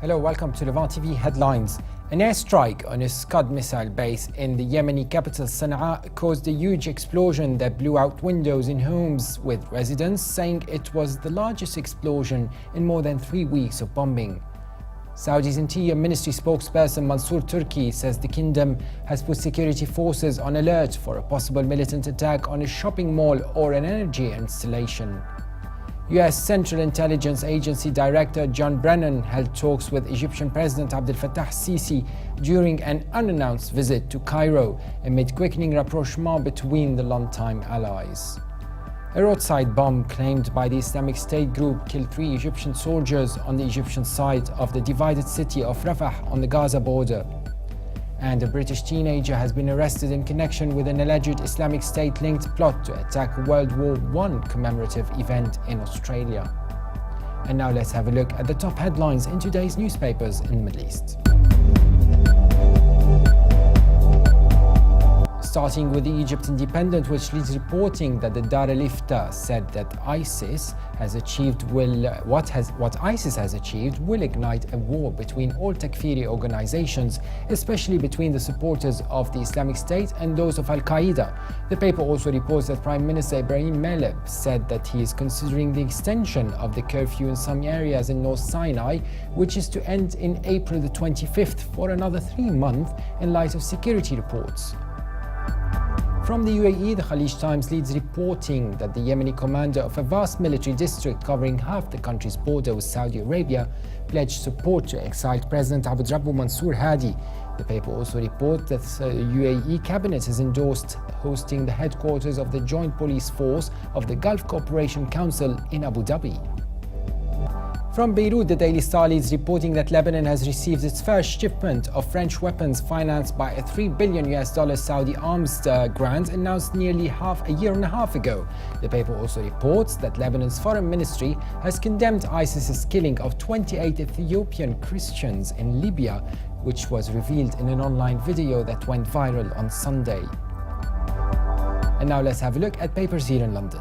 Hello, welcome to Levant TV headlines. An airstrike on a Scud missile base in the Yemeni capital Sanaa caused a huge explosion that blew out windows in homes, with residents saying it was the largest explosion in more than 3 weeks of bombing. Saudi's Interior Ministry spokesperson Mansour Turki says the kingdom has put security forces on alert for a possible militant attack on a shopping mall or an energy installation. US Central Intelligence Agency Director John Brennan held talks with Egyptian President al-Sisi during an unannounced visit to Cairo amid quickening rapprochement between the longtime allies. A roadside bomb claimed by the Islamic State group killed 3 Egyptian soldiers on the Egyptian side of the divided city of Rafah on the Gaza border. And a British teenager has been arrested in connection with an alleged Islamic State-linked plot to attack a World War I commemorative event in Australia. And now let's have a look at the top headlines in today's newspapers in the Middle East. Starting with the Egypt Independent, which leads reporting that the Dar al-Ifta said that what ISIS has achieved will ignite a war between all Takfiri organizations, especially between the supporters of the Islamic State and those of Al-Qaeda. The paper also reports that Prime Minister Ibrahim Maleb said that he is considering the extension of the curfew in some areas in North Sinai, which is to end in April the 25th for another 3 months in light of security reports. From the UAE, the Khalij Times leads reporting that the Yemeni commander of a vast military district covering half the country's border with Saudi Arabia pledged support to exiled President Abdrabbu Mansour Hadi. The paper also reports that the UAE cabinet has endorsed hosting the headquarters of the Joint Police Force of the Gulf Cooperation Council in Abu Dhabi. From Beirut, the Daily Star leads reporting that Lebanon has received its first shipment of French weapons financed by a $3 billion Saudi arms grant announced nearly a year and a half ago. The paper also reports that Lebanon's foreign ministry has condemned ISIS's killing of 28 Ethiopian Christians in Libya, which was revealed in an online video that went viral on Sunday. And now let's have a look at papers here in London.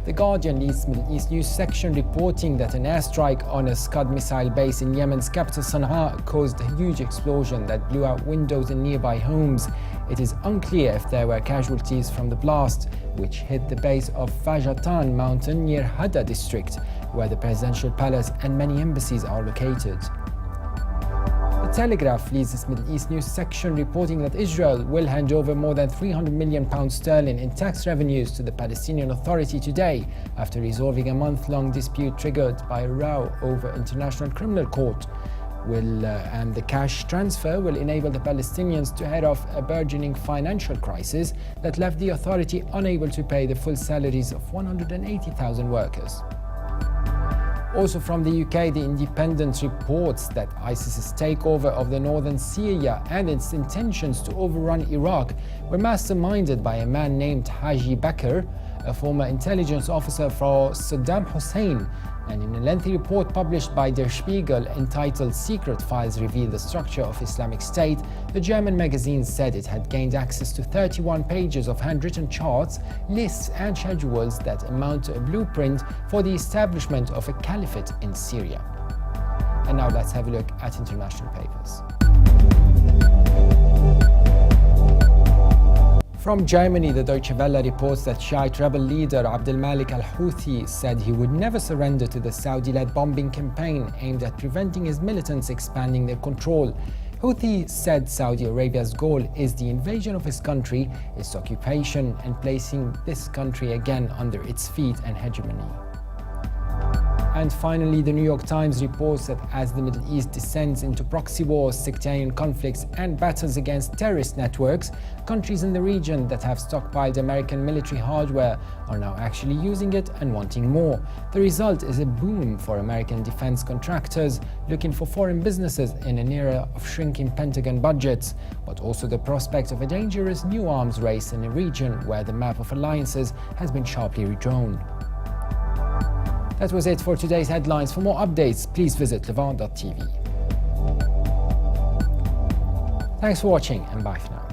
The Guardian leads Middle East news section reporting that an airstrike on a Scud missile base in Yemen's capital Sanaa caused a huge explosion that blew out windows in nearby homes. It is unclear if there were casualties from the blast, which hit the base of Fajatan mountain near Hada district, where the presidential palace and many embassies are located. The Telegraph leads its Middle East news section reporting that Israel will hand over more than £300 million in tax revenues to the Palestinian Authority today, after resolving a month-long dispute triggered by a row over International Criminal Court. And the cash transfer will enable the Palestinians to head off a burgeoning financial crisis that left the authority unable to pay the full salaries of 180,000 workers. Also from the UK, the Independent reports that ISIS's takeover of the northern Syria and its intentions to overrun Iraq were masterminded by a man named Haji Bakr, a former intelligence officer for Saddam Hussein. And in a lengthy report published by Der Spiegel entitled Secret Files Reveal the Structure of Islamic State, the German magazine said it had gained access to 31 pages of handwritten charts, lists and schedules that amount to a blueprint for the establishment of a caliphate in Syria. And now let's have a look at international papers. From Germany, the Deutsche Welle reports that Shiite rebel leader Abdelmalik al-Houthi said he would never surrender to the Saudi-led bombing campaign aimed at preventing his militants expanding their control. Houthi said Saudi Arabia's goal is the invasion of his country, its occupation, and placing this country again under its feet and hegemony. And finally, the New York Times reports that as the Middle East descends into proxy wars, sectarian conflicts, and battles against terrorist networks, countries in the region that have stockpiled American military hardware are now actually using it and wanting more. The result is a boom for American defense contractors looking for foreign businesses in an era of shrinking Pentagon budgets, but also the prospect of a dangerous new arms race in a region where the map of alliances has been sharply redrawn. That was it for today's headlines. For more updates, please visit Levant.tv. Thanks for watching and bye for now.